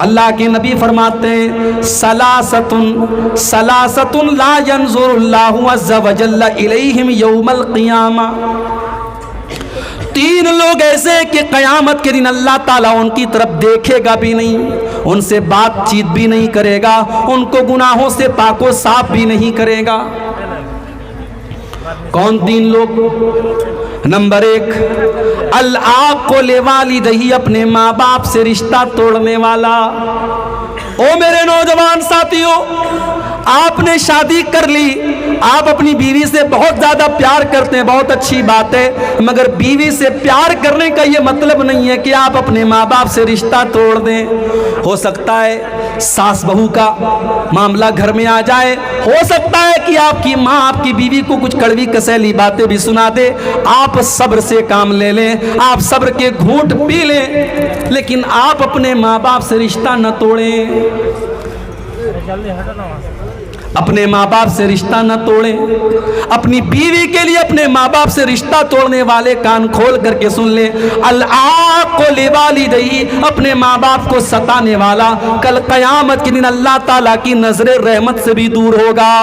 اللہ کے نبی فرماتے ہیں سلاستن لا ينظر اللہ عز وجل الیہم یوم القیامہ، تین لوگ ایسے کہ قیامت کے دن اللہ تعالیٰ ان کی طرف دیکھے گا بھی نہیں، ان سے بات چیت بھی نہیں کرے گا، ان کو گناہوں سے پاک و صاف بھی نہیں کرے گا۔ کون تین لوگ؟ نمبر 1، العاق لوالدیہ، اپنے ماں باپ سے رشتہ توڑنے والا۔ او میرے نوجوان ساتھیوں، آپ نے شادی کر لی، آپ اپنی بیوی سے بہت زیادہ پیار کرتے ہیں، بہت اچھی بات ہے، مگر بیوی سے پیار کرنے کا یہ مطلب نہیں ہے کہ آپ اپنے ماں باپ سے رشتہ توڑ دیں۔ ہو سکتا ہے ساس بہو کا معاملہ گھر میں آ جائے، ہو سکتا ہے کہ آپ کی ماں آپ کی بیوی کو کچھ کڑوی کسیلی باتیں بھی سنا دے، آپ صبر سے کام لے لیں، آپ صبر کے گھونٹ پی لیں، لیکن آپ اپنے ماں باپ سے رشتہ نہ توڑیں، اپنے ماں باپ سے رشتہ نہ توڑیں۔ اپنی بیوی کے لیے اپنے ماں باپ سے رشتہ توڑنے والے کان کھول کر کے سن لیں، العاق لوالدیہ، اپنے ماں باپ کو ستانے والا کل قیامت کے دن اللہ تعالیٰ کی نظر رحمت سے بھی دور ہوگا۔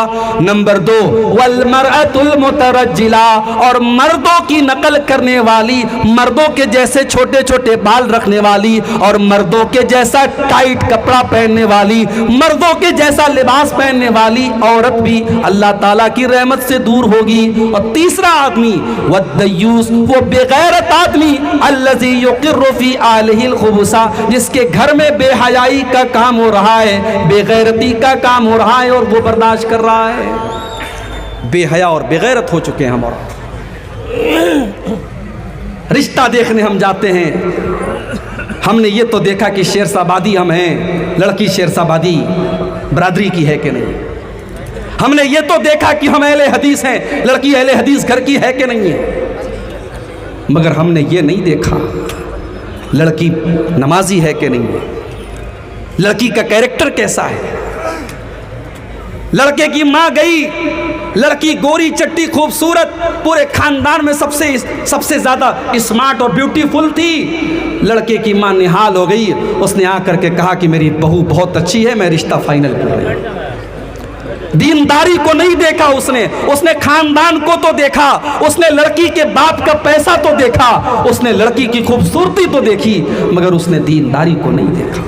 نمبر 2، والمرأة المترجلہ، اور مردوں کی نقل کرنے والی، مردوں کے جیسے چھوٹے چھوٹے بال رکھنے والی، اور مردوں کے جیسا ٹائٹ کپڑا پہننے والی، مردوں کے جیسا لباس پہننے والی عورت بھی اللہ تعالیٰ کی رحمت سے دور ہوگی۔ اور تیسرا آدمی والدیوس، وہ بغیرت آدمی، الذی یقر فی آلہ الخبث، جس کے گھر میں بے حیائی کا کام ہو رہا ہے، بے غیرتی کا کام ہو رہا ہے اور وہ برداشت کر رہا ہے۔ بے حیا اور بے غیرت ہو چکے ہیں ہم، اور رشتہ دیکھنے ہم جاتے ہیں، ہم نے یہ تو دیکھا کہ شیرسابادی ہم ہیں، لڑکی شیرسابادی برادری کی ہے کہ نہیں، ہم نے یہ تو دیکھا کہ ہم اہل حدیث ہیں، لڑکی اہل حدیث گھر کی ہے کہ نہیں ہے، مگر ہم نے یہ نہیں دیکھا لڑکی نمازی ہے کہ نہیں ہے، لڑکی کا کیریکٹر کیسا ہے۔ لڑکے کی ماں گئی، لڑکی گوری چٹی خوبصورت، پورے خاندان میں سب سے زیادہ اسمارٹ اور بیوٹیفل تھی، لڑکے کی ماں نہال ہو گئی، اس نے آ کر کے کہا کہ میری بہو بہت اچھی ہے، میں رشتہ فائنل کر رہی ہوں۔ دینداری کو نہیں دیکھا اس نے خاندان کو تو دیکھا، اس نے لڑکی کے باپ کا پیسہ تو دیکھا، اس نے لڑکی کی خوبصورتی تو دیکھی، مگر اس نے دینداری کو نہیں دیکھا۔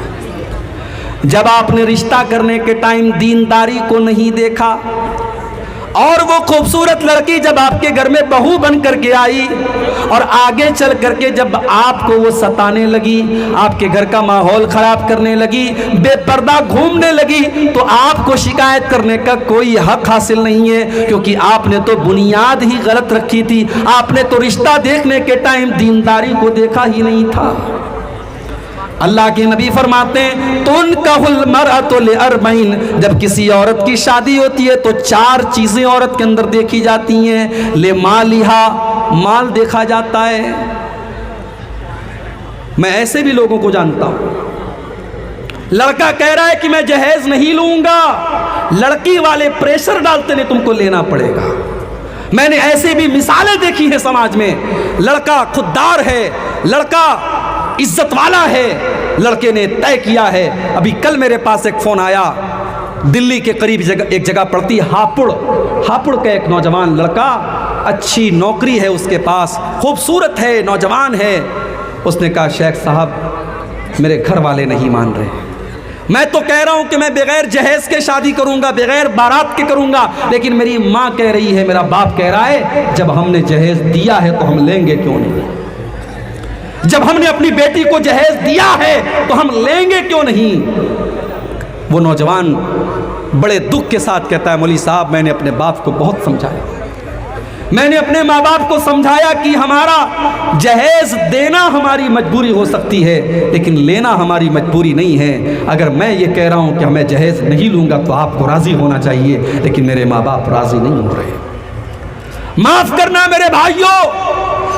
جب آپ نے رشتہ کرنے کے ٹائم دینداری کو نہیں دیکھا، اور وہ خوبصورت لڑکی جب آپ کے گھر میں بہو بن کر کے آئی، اور آگے چل کر کے جب آپ کو وہ ستانے لگی، آپ کے گھر کا ماحول خراب کرنے لگی، بے پردہ گھومنے لگی، تو آپ کو شکایت کرنے کا کوئی حق حاصل نہیں ہے، کیونکہ آپ نے تو بنیاد ہی غلط رکھی تھی، آپ نے تو رشتہ دیکھنے کے ٹائم دینداری کو دیکھا ہی نہیں تھا۔ اللہ کے نبی فرماتے ہیں تنکح المرأة لأربعین، جب کسی عورت کی شادی ہوتی ہے تو 4 چیزیں عورت کے اندر دیکھی جاتی ہیں، لمالہا، مال دیکھا جاتا ہے۔ میں ایسے بھی لوگوں کو جانتا ہوں، لڑکا کہہ رہا ہے کہ میں جہیز نہیں لوں گا، لڑکی والے پریشر ڈالتے ہیں تم کو لینا پڑے گا۔ میں نے ایسے بھی مثالیں دیکھی ہیں سماج میں، لڑکا خوددار ہے، لڑکا عزت والا ہے، لڑکے نے طے کیا ہے۔ ابھی کل میرے پاس ایک فون آیا، دلی کے قریب ایک جگہ پڑتی ہاپڑ کا ایک نوجوان لڑکا، اچھی نوکری ہے اس کے پاس، خوبصورت ہے، نوجوان ہے، اس نے کہا شیخ صاحب میرے گھر والے نہیں مان رہے، میں تو کہہ رہا ہوں کہ میں بغیر جہیز کے شادی کروں گا، بغیر بارات کے کروں گا، لیکن میری ماں کہہ رہی ہے، میرا باپ کہہ رہا ہے جب ہم نے جہیز دیا ہے تو ہم لیں گے کیوں نہیں، جب ہم نے اپنی بیٹی کو جہیز دیا ہے تو ہم لیں گے کیوں نہیں۔ وہ نوجوان بڑے دکھ کے ساتھ کہتا ہے مولوی صاحب میں نے اپنے باپ کو بہت سمجھایا، میں نے اپنے ماں باپ کو سمجھایا کہ ہمارا جہیز دینا ہماری مجبوری ہو سکتی ہے لیکن لینا ہماری مجبوری نہیں ہے، اگر میں یہ کہہ رہا ہوں کہ میں جہیز نہیں لوں گا تو آپ کو راضی ہونا چاہیے، لیکن میرے ماں باپ راضی نہیں ہو رہے۔ معاف کرنا میرے بھائیوں،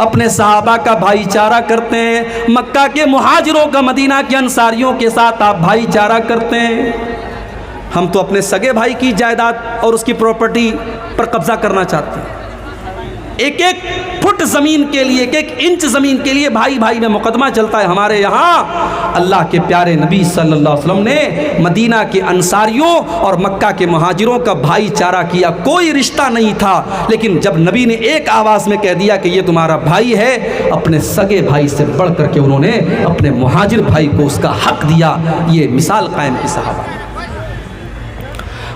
اپنے صحابہ کا بھائی چارہ کرتے ہیں، مکہ کے مہاجروں کا مدینہ کے انصاریوں کے ساتھ آپ بھائی چارہ کرتے ہیں۔ ہم تو اپنے سگے بھائی کی جائیداد اور اس کی پراپرٹی پر قبضہ کرنا چاہتے ہیں۔ ایک ایک فٹ زمین کے لیے، ایک ایک انچ زمین کے لیے بھائی بھائی میں مقدمہ چلتا ہے ہمارے یہاں۔ اللہ کے پیارے نبی صلی اللہ علیہ وسلم نے مدینہ کے انصاریوں اور مکہ کے مہاجروں کا بھائی چارہ کیا، کوئی رشتہ نہیں تھا، لیکن جب نبی نے ایک آواز میں کہہ دیا کہ یہ تمہارا بھائی ہے، اپنے سگے بھائی سے بڑھ کر کے انہوں نے اپنے مہاجر بھائی کو اس کا حق دیا۔ یہ مثال قائم کی صحابہ۔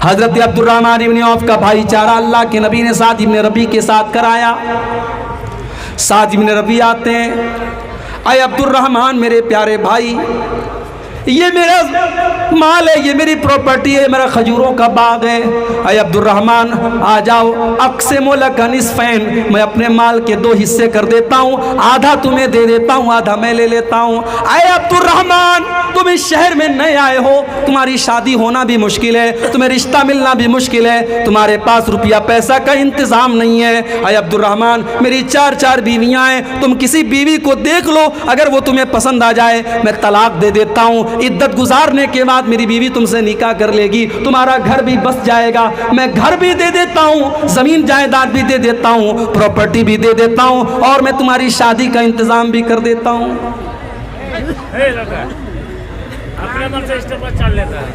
حضرت عبد الرحمن ابن عوف کا بھائی چارہ اللہ کے نبی نے سعد ابن ربیع کے ساتھ کرایا۔ سعد ابن ربیع آتے ہیں، اے عبد الرحمن میرے پیارے بھائی، یہ میرا مال ہے، یہ میری پراپرٹی ہے، میرا کھجوروں کا باغ ہے۔ اے عبد الرحمن آ جاؤ، اقسم لک نصفین، میں اپنے مال کے 2 حصے کر دیتا ہوں، آدھا تمہیں دے دیتا ہوں، آدھا میں لے لیتا ہوں۔ اے عبد الرحمن تم اس شہر میں نئے آئے ہو، تمہاری شادی ہونا بھی مشکل ہے، تمہیں رشتہ ملنا بھی مشکل ہے، تمہارے پاس روپیہ پیسہ کا انتظام نہیں ہے۔ اے عبد الرحمن میری 4 بیویاں ہیں، تم کسی بیوی کو دیکھ لو، اگر وہ تمہیں پسند آ جائے میں طلاق دے دیتا ہوں، عدت گزارنے کے بعد میری بیوی تم سے نکاح کر لے گی، تمہارا گھر بھی بس جائے گا، میں گھر بھی دے دیتا ہوں، زمین جائیداد بھی دے دیتا ہوں، پراپرٹی بھی دے دیتا ہوں، اور میں تمہاری شادی کا انتظام بھی کر دیتا ہوں۔ اپنے من سے اسٹیپ پر چل لیتا ہے،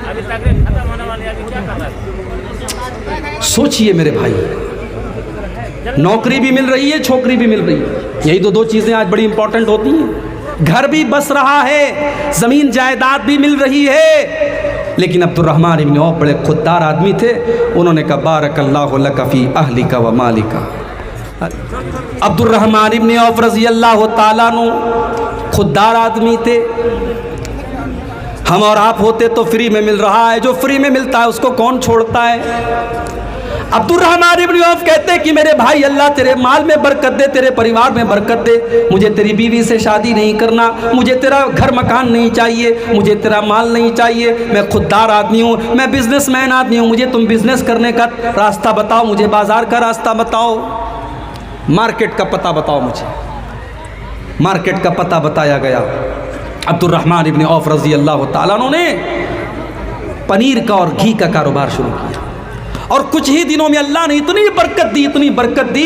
ابھی تقریب ختم ہونے والی ہے، ابھی کیا کر رہا ہے؟ سوچئے میرے بھائی، نوکری بھی مل رہی ہے، چھوکری بھی مل رہی ہے، یہی تو 2 چیزیں آج بڑی امپورٹنٹ ہوتی ہیں۔ گھر بھی بس رہا ہے، زمین جائیداد بھی مل رہی ہے، لیکن عبد الرحمن ابن عوف بڑے خوددار آدمی تھے، انہوں نے کہا بارک اللہ لک فی اہلک و مالک۔ عبد الرحمن ابن عوف رضی اللہ تعالیٰ عنہ خوددار آدمی تھے۔ ہم اور آپ ہوتے تو فری میں مل رہا ہے، جو فری میں ملتا ہے اس کو کون چھوڑتا ہے؟ عبد الرحمن ابن عوف کہتے ہیں کہ میرے بھائی اللہ تیرے مال میں برکت دے، تیرے پریوار میں برکت دے، مجھے تیری بیوی سے شادی نہیں کرنا، مجھے تیرا گھر مکان نہیں چاہیے، مجھے تیرا مال نہیں چاہیے، میں خوددار آدمی ہوں، میں بزنس مین آدمی ہوں، مجھے تم بزنس کرنے کا راستہ بتاؤ، مجھے بازار کا راستہ بتاؤ، مارکیٹ کا پتہ بتاؤ مجھے۔ مارکیٹ کا پتہ بتایا گیا۔ عبد الرحمن ابن عوف رضی اللہ تعالیٰ عنہ نے پنیر کا اور گھی کا کاروبار شروع کیا، اور کچھ ہی دنوں میں اللہ نے اتنی برکت دی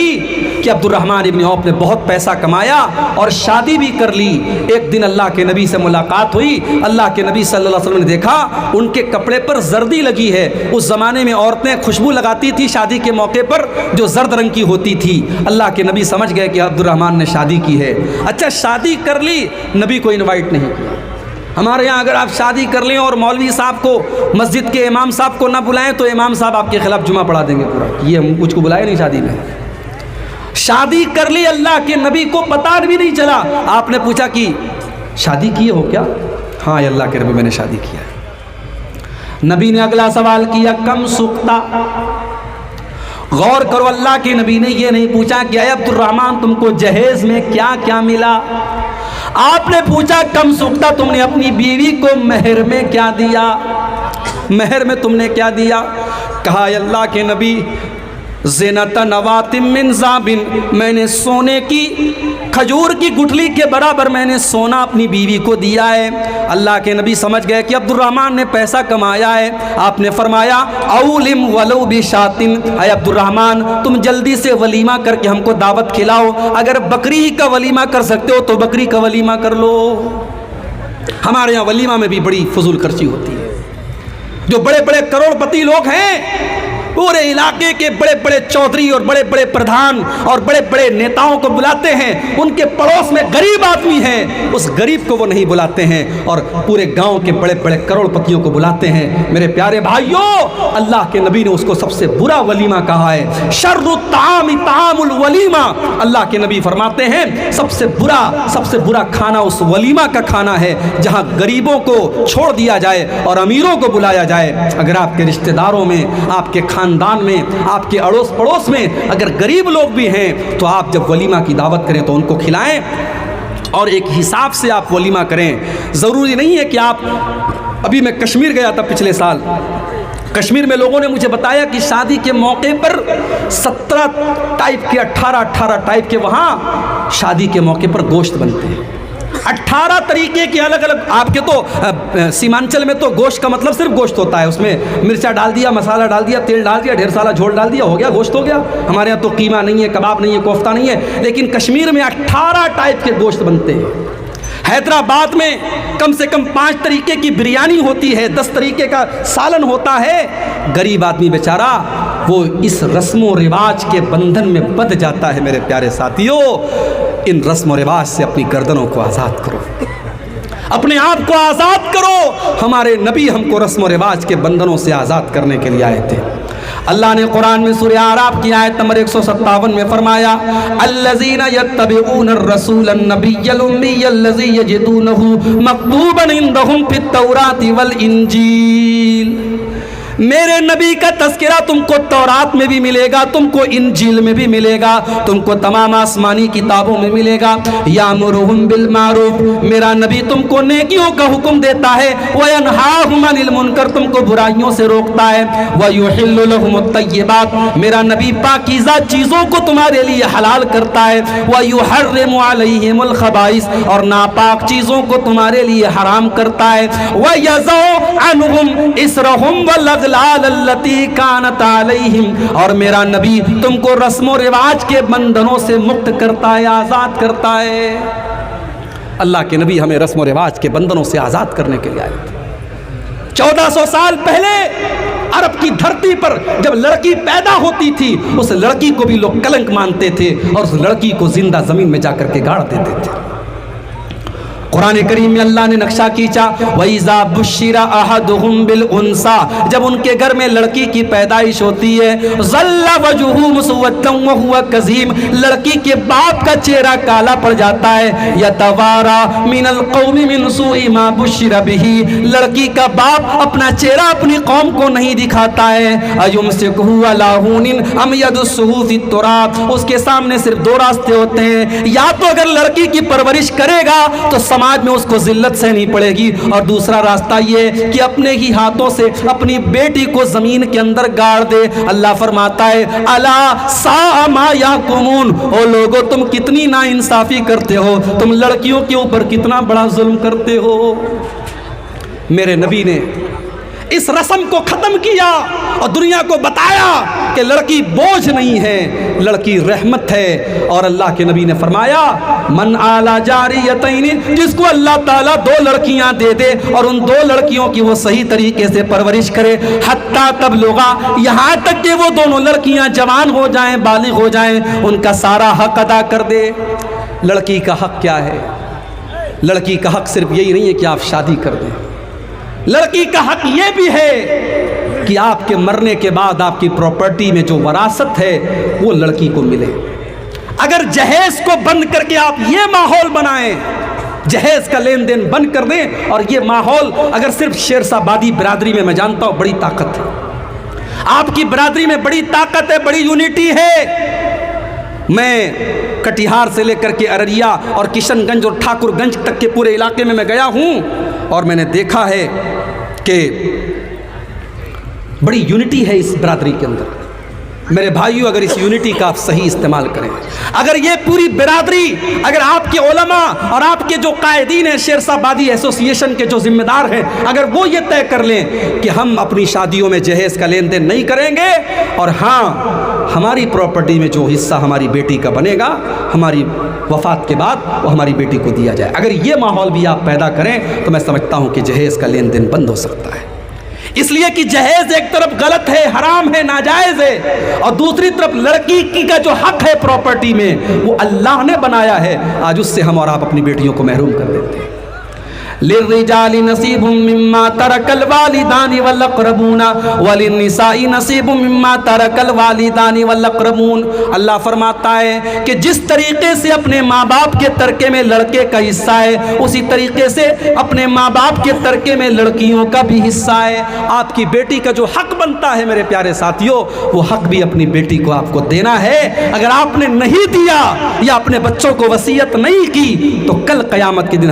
کہ عبد الرحمن ابن عوف نے بہت پیسہ کمایا اور شادی بھی کر لی۔ ایک دن اللہ کے نبی سے ملاقات ہوئی، اللہ کے نبی صلی اللہ علیہ وسلم نے دیکھا ان کے کپڑے پر زردی لگی ہے۔ اس زمانے میں عورتیں خوشبو لگاتی تھی شادی کے موقع پر جو زرد رنگ کی ہوتی تھی۔ اللہ کے نبی سمجھ گئے کہ عبد الرحمن نے شادی کی ہے۔ اچھا شادی کر لی، نبی کو انوائٹ نہیں کیا۔ ہمارے یہاں اگر آپ شادی کر لیں اور مولوی صاحب کو، مسجد کے امام صاحب کو نہ بلائیں تو امام صاحب آپ کے خلاف جمعہ پڑھا دیں گے پورا، یہ مجھ کو بلائے نہیں شادی میں۔ شادی کر لی، اللہ کے نبی کو پتہ بھی نہیں چلا۔ آپ نے پوچھا کہ شادی کیے ہو کیا؟ ہاں اللہ کے نبی میں نے شادی کیا ہے۔ نبی نے اگلا سوال کیا کم سکتا؟ غور کرو، اللہ کے نبی نے یہ نہیں پوچھا کہ اے عبد الرحمن تم کو جہیز میں کیا کیا ملا، آپ نے پوچھا کم سکتا تم نے اپنی بیوی کو مہر میں کیا دیا، مہر میں تم نے کیا دیا؟ کہا اے اللہ کے نبی زینت نواتم من ذابن، میں نے سونے کی کھجور کی گٹھلی کے برابر میں نے سونا اپنی بیوی کو دیا ہے۔ اللہ کے نبی سمجھ گئے کہ عبد الرحمن نے پیسہ کمایا ہے۔ آپ نے فرمایا اولم ولو بشاتن، اے عبد الرحمن تم جلدی سے ولیمہ کر کے ہم کو دعوت کھلاؤ، اگر بکری ہی کا ولیمہ کر سکتے ہو تو بکری کا ولیمہ کر لو۔ ہمارے یہاں ولیمہ میں بھی بڑی فضول خرچی ہوتی ہے۔ جو بڑے بڑے کروڑ پتی لوگ ہیں، پورے علاقے کے بڑے بڑے چودھری اور بڑے بڑے پردھان اور بڑے بڑے نیتاؤں کو بلاتے ہیں، ان کے پڑوس میں غریب آدمی ہیں، اس غریب کو وہ نہیں بلاتے ہیں، اور پورے گاؤں کے بڑے بڑے کروڑ پتیوں کو بلاتے ہیں۔ میرے پیارے بھائیوں، اللہ کے نبی نے اس کو سب سے برا ولیمہ کہا ہے۔ شر الطعام طعام الولیمہ، اللہ کے نبی فرماتے ہیں سب سے برا کھانا اس ولیمہ کا کھانا ہے جہاں غریبوں کو چھوڑ دیا جائے اور امیروں کو بلایا جائے۔ اگر آپ کے رشتہ داروں میں، آپ کے خاندان میں، آپ کے اڑوس پڑوس میں اگر غریب لوگ بھی ہیں تو آپ جب ولیمہ کی دعوت کریں تو ان کو کھلائیں اور ایک حساب سے آپ ولیمہ کریں۔ ضروری نہیں ہے کہ آپ، ابھی میں کشمیر گیا تھا پچھلے سال، کشمیر میں لوگوں نے مجھے بتایا کہ شادی کے موقع پر 17 ٹائپ کے 18 ٹائپ کے وہاں شادی کے موقع پر گوشت بنتے ہیں. 18 طریقے کے الگ الگ. آپ کے تو سیمانچل میں تو گوشت کا مطلب صرف گوشت ہوتا ہے, اس میں مرچا ڈال دیا, مسالہ ڈال دیا, تیل ڈال دیا, ڈھیر سارا جھول ڈال دیا, ہو گیا گوشت ہو گیا. ہمارے یہاں تو قیمہ نہیں ہے, کباب نہیں ہے, کوفتہ نہیں ہے, لیکن کشمیر میں 18 ٹائپ کے گوشت بنتے ہیں. حیدرآباد میں کم سے کم 5 طریقے کی بریانی ہوتی ہے, 10 طریقے کا سالن ہوتا ہے. غریب آدمی بیچارہ وہ اس رسم و رواج کے بندھن میں بندھ جاتا ہے. میرے پیارے ساتھیوں, ان رسم و رواج سے اپنی گردنوں کو آزاد کرو, اپنے آپ کو آزاد کرو. ہمارے نبی ہم کو رسم و رواج کے بندھنوں سے آزاد کرنے کے لیے آئے تھے. اللہ نے قرآن میں سورہ اعراف کی آیت نمبر 157 میں فرمایا, الذین یتبعون الرسول النبی الامی الذی یجدونہ مکتوبا عندہم فی التوراۃ والانجیل. میرے نبی کا تذکرہ تم کو تورات میں بھی ملے گا, تم کو انجیل میں بھی ملے گا, تم کو تمام آسمانی کتابوں میں ملے گا. یامرہم بالمعروف, میرا نبی تم کو نیکیوں کا حکم دیتا ہے. وینہاہم عن المنکر, تم کو برائیوں سے روکتا ہے. ویحل لہم الطیبات, میرا نبی پاکیزہ چیزوں کو تمہارے لیے حلال کرتا ہے. ویحرم علیہم الخبائث, اور ناپاک چیزوں کو تمہارے لیے حرام کرتا ہے. ویضع عنہم اسرہم والاغلال التی کانت علیہم, اور میرا نبی تم کو رسم و رواج کے بندھنوں سے مکت کرتا ہے, آزاد کرتا ہے. اللہ کے نبی ہمیں رسم و رواج کے بندھنوں سے آزاد کرنے کے لیے آئے تھے. 1400 سال پہلے عرب کی دھرتی پر جب لڑکی پیدا ہوتی تھی, اس لڑکی کو بھی لوگ کلنک مانتے تھے اور اس لڑکی کو زندہ زمین میں جا کر کے گاڑ دیتے تھے. قرآن کریم میں اللہ نے نقشہ کھینچا, وَإِذَا بُشِّرَ أَحَدُهُمْ بِالْأُنْثَىٰ, جب ان کے گھر میں لڑکی کی پیدائش ہوتی ہے, ظَلَّ وَجْهُهُ مُسْوَدًّا وَهُوَ كَظِيمٌ, لڑکی کے باپ کا چہرہ کالا پڑ جاتا ہے. يَتَوَارَىٰ مِنَ الْقَوْمِ مِنْ سُوءِ مَا بُشِّرَ بِهِ, لڑکی کا باپ اپنا چہرہ اپنی قوم کو نہیں دکھاتا ہے. أَيُمْسِكُهُ عَلَىٰ هُونٍ أَمْ يَدُسُّهُ فِي التُّرَابِ, اس کے سامنے صرف 2 راستے ہوتے ہیں, یا تو اگر لڑکی کی پرورش کرے گا تو سماج میں اس کو ذلت سہنی پڑے گی, اور دوسرا راستہ یہ کہ اپنے ہی ہاتھوں سے اپنی بیٹی کو زمین کے اندر گاڑ دے. اللہ فرماتا ہے, الا ساء ما یحکمون, او لوگو تم کتنی ناانصافی کرتے ہو, تم لڑکیوں کے اوپر کتنا بڑا ظلم کرتے ہو. میرے نبی نے اس رسم کو ختم کیا اور دنیا کو بتایا کہ لڑکی بوجھ نہیں ہے, لڑکی رحمت ہے. اور اللہ کے نبی نے فرمایا, من آلا جاریتین, جس کو اللہ تعالیٰ 2 لڑکیاں دے دے اور ان 2 لڑکیوں کی وہ صحیح طریقے سے پرورش کرے, حتیٰ تبلغا, یہاں تک کہ وہ دونوں لڑکیاں جوان ہو جائیں, بالغ ہو جائیں, ان کا سارا حق ادا کر دے. لڑکی کا حق کیا ہے؟ لڑکی کا حق صرف یہی نہیں ہے کہ آپ شادی کر دیں, لڑکی کا حق یہ بھی ہے کہ آپ کے مرنے کے بعد آپ کی پراپرٹی میں جو وراثت ہے وہ لڑکی کو ملے. اگر جہیز کو بند کر کے آپ یہ ماحول بنائیں, جہیز کا لین دین بند کر دیں, اور یہ ماحول اگر صرف شیرشاہ بادی برادری میں جانتا ہوں بڑی طاقت ہے, آپ کی برادری میں بڑی طاقت ہے, بڑی یونٹی ہے. میں کٹیہار سے لے کر کے ارریا اور کشن گنج اور ٹھاکر گنج تک کے پورے علاقے میں گیا ہوں, اور میں نے دیکھا ہے کہ بڑی یونٹی ہے اس برادری کے اندر. میرے بھائیو, اگر اس یونٹی کا آپ صحیح استعمال کریں, اگر یہ پوری برادری, اگر آپ کے علماء اور آپ کے جو قائدین ہیں شیرشاہ بادی ایسوسی ایشن کے جو ذمہ دار ہیں, اگر وہ یہ طے کر لیں کہ ہم اپنی شادیوں میں جہیز کا لین دین نہیں کریں گے, اور ہاں ہماری پراپرٹی میں جو حصہ ہماری بیٹی کا بنے گا ہماری وفات کے بعد وہ ہماری بیٹی کو دیا جائے, اگر یہ ماحول بھی آپ پیدا کریں تو میں سمجھتا ہوں کہ جہیز کا لین دین بند ہو سکتا ہے. اس لیے کہ جہیز ایک طرف غلط ہے, حرام ہے, ناجائز ہے, اور دوسری طرف لڑکی کی کا جو حق ہے پراپرٹی میں وہ اللہ نے بنایا ہے, آج اس سے ہم اور آپ اپنی بیٹیوں کو محروم کر دیتے ہیں. للرجال نصیب مما ترک الوالدان والاقربون وللنساء نصیب مما ترک الوالدان والاقربون. اللہ فرماتا ہے کہ جس طریقے سے اپنے ماں باپ کے ترکے میں لڑکے کا حصہ ہے, اسی طریقے سے اپنے ماں باپ کے ترکے میں لڑکیوں کا بھی حصہ ہے. آپ کی بیٹی کا جو حق بنتا ہے میرے پیارے ساتھیوں, وہ حق بھی اپنی بیٹی کو آپ کو دینا ہے. اگر آپ نے نہیں دیا یا اپنے بچوں کو وصیت نہیں کی تو کل قیامت کے دن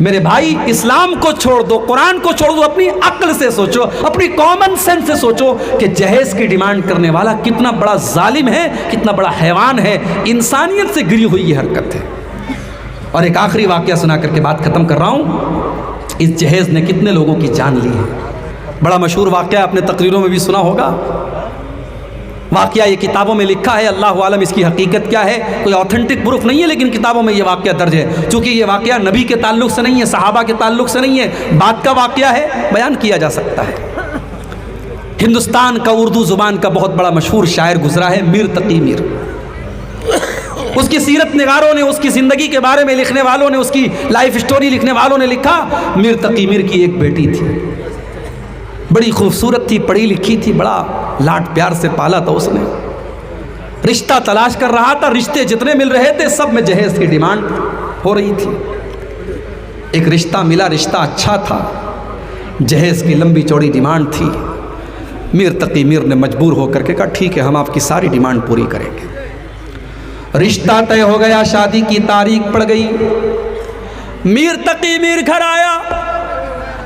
میرے بھائی اسلام کو چھوڑ دو, قرآن کو چھوڑ دو, اپنی عقل سے سوچو, اپنی کامن سینس سے سوچو کہ جہیز کی ڈیمانڈ کرنے والا کتنا بڑا ظالم ہے, کتنا بڑا حیوان ہے, انسانیت سے گری ہوئی یہ حرکت ہے. اور ایک آخری واقعہ سنا کر کے بات ختم کر رہا ہوں. اس جہیز نے کتنے لوگوں کی جان لی ہے. بڑا مشہور واقعہ, آپ نے تقریروں میں بھی سنا ہوگا. واقعہ یہ کتابوں میں لکھا ہے, اللہ عالم اس کی حقیقت کیا ہے, کوئی آتھنٹک پروف نہیں ہے, لیکن کتابوں میں یہ واقعہ درج ہے. چونکہ یہ واقعہ نبی کے تعلق سے نہیں ہے, صحابہ کے تعلق سے نہیں ہے, بعد کا واقعہ ہے, بیان کیا جا سکتا ہے. ہندوستان کا اردو زبان کا بہت بڑا مشہور شاعر گزرا ہے, میر تقی میر. اس کی سیرت نگاروں نے, اس کی زندگی کے بارے میں لکھنے والوں نے, اس کی لائف سٹوری لکھنے والوں نے لکھا, میر تقی میر کی ایک بیٹی تھی, بڑی خوبصورت تھی, پڑھی لکھی تھی, بڑا لاڈ پیار سے پالا تھا اس نے. رشتہ تلاش کر رہا تھا, رشتے جتنے مل رہے تھے سب میں جہیز کی ڈیمانڈ ہو رہی تھی. ایک رشتہ ملا, رشتہ اچھا تھا, جہیز کی لمبی چوڑی ڈیمانڈ تھی. میر تقی میر نے مجبور ہو کر کے کہا ٹھیک ہے, ہم آپ کی ساری ڈیمانڈ پوری کریں گے. رشتہ طے ہو گیا, شادی کی تاریخ پڑ گئی. میر تقی میر گھر آیا,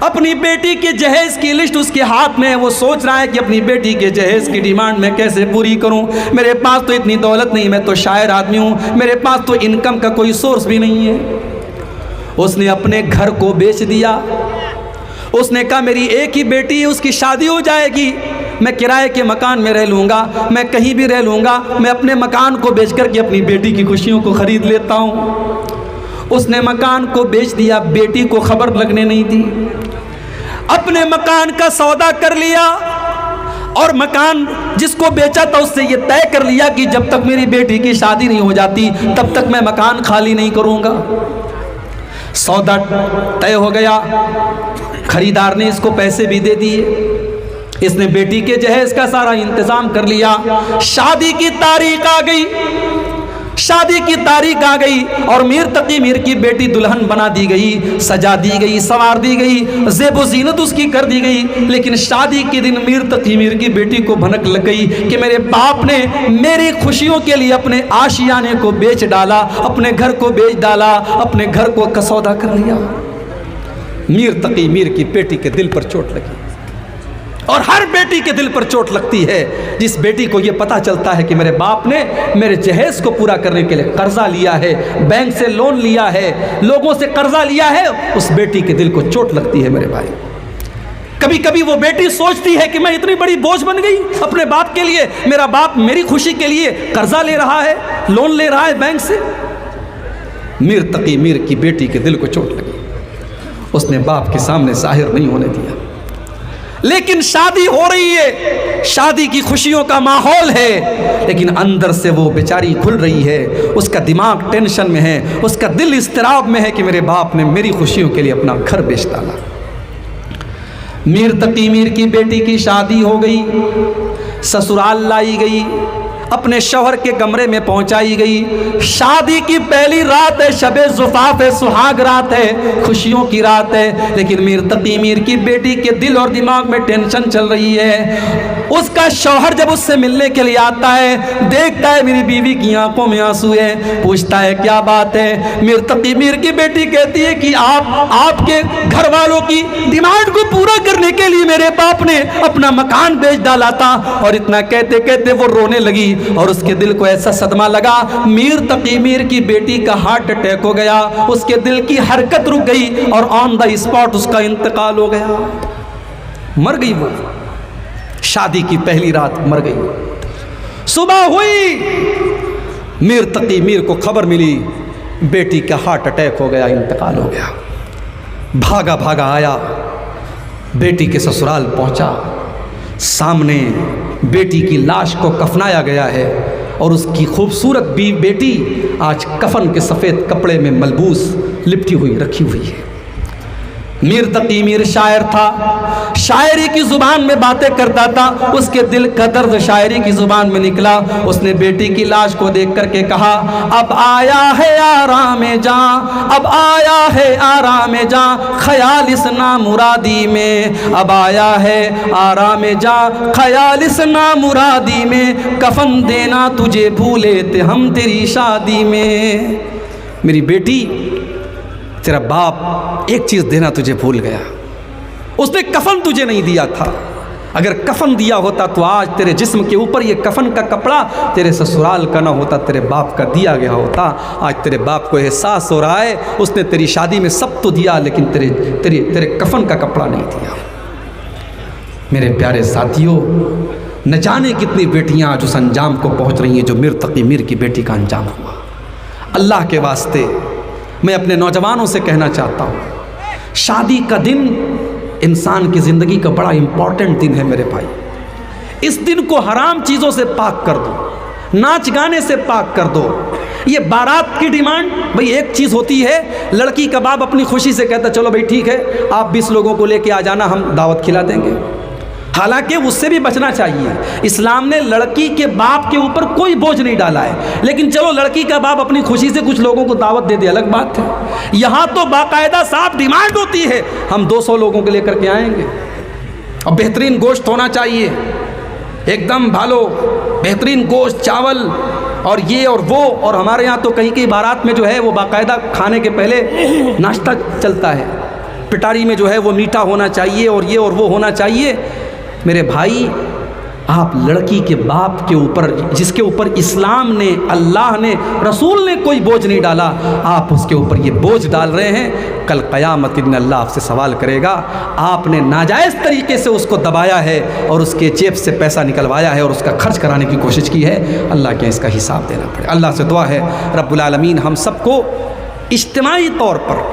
اپنی بیٹی کے جہیز کی لسٹ اس کے ہاتھ میں ہے. وہ سوچ رہا ہے کہ اپنی بیٹی کے جہیز کی ڈیمانڈ میں کیسے پوری کروں. میرے پاس تو اتنی دولت نہیں, میں تو شاعر آدمی ہوں, میرے پاس تو انکم کا کوئی سورس بھی نہیں ہے. اس نے اپنے گھر کو بیچ دیا. اس نے کہا میری ایک ہی بیٹی ہے, اس کی شادی ہو جائے گی, میں کرائے کے مکان میں رہ لوں گا, میں کہیں بھی رہ لوں گا, میں اپنے مکان کو بیچ کر کے اپنی بیٹی کی خوشیوں کو خرید لیتا ہوں. اس نے مکان کو بیچ دیا, بیٹی کو خبر لگنے نہیں دی. اپنے مکان کا سودا کر لیا, اور مکان جس کو بیچا تھا اس سے یہ طے کر لیا کہ جب تک میری بیٹی کی شادی نہیں ہو جاتی تب تک میں مکان خالی نہیں کروں گا. سودا طے ہو گیا, خریدار نے اس کو پیسے بھی دے دیے. اس نے بیٹی کے جہیز کا سارا انتظام کر لیا. شادی کی تاریخ آ گئی, شادی کی تاریخ آ گئی, اور میر تقی میر کی بیٹی دلہن بنا دی گئی, سجا دی گئی, سنوار دی گئی, زیب و زینت اس کی کر دی گئی. لیکن شادی کے دن میر تقی میر کی بیٹی کو بھنک لگ گئی کہ میرے باپ نے میری خوشیوں کے لیے اپنے آشیانے کو بیچ ڈالا, اپنے گھر کو بیچ ڈالا, اپنے گھر کو سودا کر لیا. میر تقی میر کی بیٹی کے دل پر چوٹ لگی, اور ہر بیٹی کے دل پر چوٹ لگتی ہے جس بیٹی کو یہ پتا چلتا ہے کہ میرے باپ نے میرے جہیز کو پورا کرنے کے لیے قرضہ لیا ہے, بینک سے لون لیا ہے, لوگوں سے قرضہ لیا ہے. اس بیٹی کے دل کو چوٹ لگتی ہے میرے بھائی. کبھی کبھی وہ بیٹی سوچتی ہے کہ میں اتنی بڑی بوجھ بن گئی اپنے باپ کے لیے, میرا باپ میری خوشی کے لیے قرضہ لے رہا ہے, لون لے رہا ہے بینک سے. میر تقی میر کی بیٹی کے دل کو چوٹ لگی, اس نے باپ کے سامنے ظاہر نہیں ہونے دیا. لیکن شادی ہو رہی ہے, شادی کی خوشیوں کا ماحول ہے, لیکن اندر سے وہ بیچاری کھل رہی ہے, اس کا دماغ ٹینشن میں ہے, اس کا دل اضطراب میں ہے کہ میرے باپ نے میری خوشیوں کے لیے اپنا گھر بیچ ڈالا. میر تقی میر کی بیٹی کی شادی ہو گئی, سسرال لائی گئی, اپنے شوہر کے کمرے میں پہنچائی گئی. شادی کی پہلی رات ہے, شب زفاف ہے, سہاگ رات ہے, خوشیوں کی رات ہے, لیکن میر تقی میر کی بیٹی کے دل اور دماغ میں ٹینشن چل رہی ہے. اس کا شوہر جب اس سے ملنے کے لیے آتا ہے, دیکھتا ہے میری بیوی کی آنکھوں میں آنسو ہے, پوچھتا ہے کیا بات ہے. میر تقی میر کی بیٹی کہتی ہے کہ آپ کے گھر والوں کی ڈیمانڈ کو پورا کرنے کے لیے میرے باپ نے اپنا مکان بیچ ڈالا تھا. اور اتنا کہتے کہتے وہ رونے لگی, اور اس کے دل کو ایسا صدمہ لگا, میر تقی میر کی بیٹی کا ہارٹ اٹیک ہو گیا, اس کے دل کی حرکت رک گئی, اور آن دا اسپاٹ اس کا انتقال ہو گیا, مر گئی. وہ شادی کی پہلی رات مر گئی. صبح ہوئی, میر تقی میر کو خبر ملی بیٹی کا ہارٹ اٹیک ہو گیا, انتقال ہو گیا. بھاگا بھاگا آیا, بیٹی کے سسرال پہنچا, سامنے بیٹی کی لاش کو کفنایا گیا ہے, اور اس کی خوبصورت بیٹی آج کفن کے سفید کپڑے میں ملبوس لپٹی ہوئی رکھی ہوئی ہے. میر تقی میر شاعر تھا, شاعری کی زبان میں باتیں کرتا تھا, اس کے دل کا درد شاعری کی زبان میں نکلا. اس نے بیٹی کی لاش کو دیکھ کر کے کہا, اب آیا ہے آرام جاں, اب آیا ہے آرام جاں, خیال اس نامرادی میں, اب آیا ہے آرام جاں, خیال اس نامرادی میں, کفن دینا تجھے بھولے تھے ہم تیری شادی میں. میری بیٹی تیرا باپ ایک چیز دینا تجھے بھول گیا، اس نے کفن تجھے نہیں دیا تھا، اگر کفن دیا ہوتا تو آج تیرے جسم کے اوپر یہ کفن کا کپڑا تیرے سسرال کا نہ ہوتا، تیرے باپ کا دیا گیا ہوتا۔ آج تیرے باپ کو احساس ہو رہا ہے اس نے تیری شادی میں سب تو دیا لیکن تیرے کفن کا کپڑا نہیں دیا۔ میرے پیارے ساتھیوں، نہ جانے کتنی بیٹیاں آج اس انجام کو پہنچ رہی ہیں جو میر تقی میر کی بیٹی کا انجام ہوا۔ اللہ کے واسطے میں اپنے نوجوانوں سے کہنا چاہتا ہوں، شادی کا دن انسان کی زندگی کا بڑا امپورٹنٹ دن ہے میرے بھائی۔ اس دن کو حرام چیزوں سے پاک کر دو، ناچ گانے سے پاک کر دو۔ یہ بارات کی ڈیمانڈ بھئی ایک چیز ہوتی ہے، لڑکی کا باپ اپنی خوشی سے کہتا چلو بھئی ٹھیک ہے آپ 20 لوگوں کو لے کے آ جانا، ہم دعوت کھلا دیں گے، حالانکہ اس سے بھی بچنا چاہیے۔ اسلام نے لڑکی کے باپ کے اوپر کوئی بوجھ نہیں ڈالا ہے، لیکن چلو لڑکی کا باپ اپنی خوشی سے کچھ لوگوں کو دعوت دے دے الگ بات ہے۔ یہاں تو باقاعدہ صاف ڈیمانڈ ہوتی ہے ہم 200 لوگوں کو لے کر کے آئیں گے، اور بہترین گوشت ہونا چاہیے، ایک دم بھالو بہترین گوشت، چاول اور یہ اور وہ، اور ہمارے یہاں تو کہیں بارات میں جو ہے وہ باقاعدہ کھانے کے پہلے ناشتہ چلتا ہے، پٹاری میں جو ہے وہ میٹھا ہونا چاہیے اور یہ اور وہ ہونا چاہیے۔ میرے بھائی، آپ لڑکی کے باپ کے اوپر جس کے اوپر اسلام نے، اللہ نے، رسول نے کوئی بوجھ نہیں ڈالا، آپ اس کے اوپر یہ بوجھ ڈال رہے ہیں۔ کل قیامت کے دن اللہ آپ سے سوال کرے گا، آپ نے ناجائز طریقے سے اس کو دبایا ہے اور اس کے جیب سے پیسہ نکلوایا ہے اور اس کا خرچ کرانے کی کوشش کی ہے، اللہ کے اس کا حساب دینا پڑے۔ اللہ سے دعا ہے رب العالمین ہم سب کو اجتماعی طور پر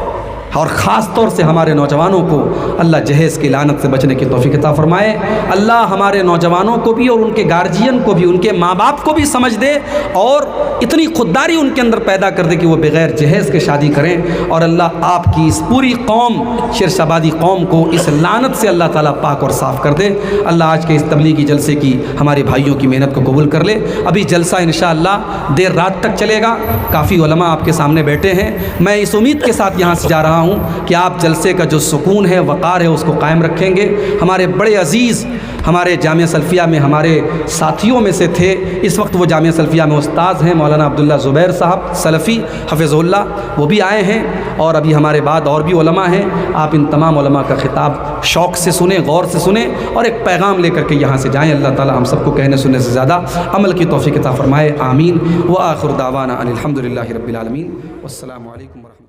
اور خاص طور سے ہمارے نوجوانوں کو اللہ جہیز کی لعنت سے بچنے کی توفیق عطا فرمائے۔ اللہ ہمارے نوجوانوں کو بھی اور ان کے گارجین کو بھی، ان کے ماں باپ کو بھی سمجھ دے اور اتنی خودداری ان کے اندر پیدا کر دے کہ وہ بغیر جہیز کے شادی کریں، اور اللہ آپ کی اس پوری قوم شرش آبادی قوم کو اس لعنت سے اللہ تعالیٰ پاک اور صاف کر دے۔ اللہ آج کے اس تبلیغی جلسے کی ہمارے بھائیوں کی محنت کو قبول کر لے۔ ابھی جلسہ انشاءاللہ دیر رات تک چلے گا، کافی علماء آپ کے سامنے بیٹھے ہیں، میں اس امید کے ساتھ یہاں سے جا رہا ہوں کہ آپ جلسے کا جو سکون ہے، وقار ہے، اس کو قائم رکھیں گے۔ ہمارے بڑے عزیز ہمارے جامعہ سلفیہ میں ہمارے ساتھیوں میں سے تھے، اس وقت وہ جامعہ سلفیہ میں استاذ ہیں، مولانا عبداللہ زبیر صاحب سلفی حفظ اللہ، وہ بھی آئے ہیں، اور ابھی ہمارے بعد اور بھی علماء ہیں۔ آپ ان تمام علماء کا خطاب شوق سے سنیں، غور سے سنیں اور ایک پیغام لے کر کے یہاں سے جائیں۔ اللہ تعالی ہم سب کو کہنے سننے سے زیادہ عمل کی توفیق عطا فرمائے، آمین۔ وآخر دعوانا ان الحمد للہ رب العالمین، والسلام علیکم ورحمۃ اللہ۔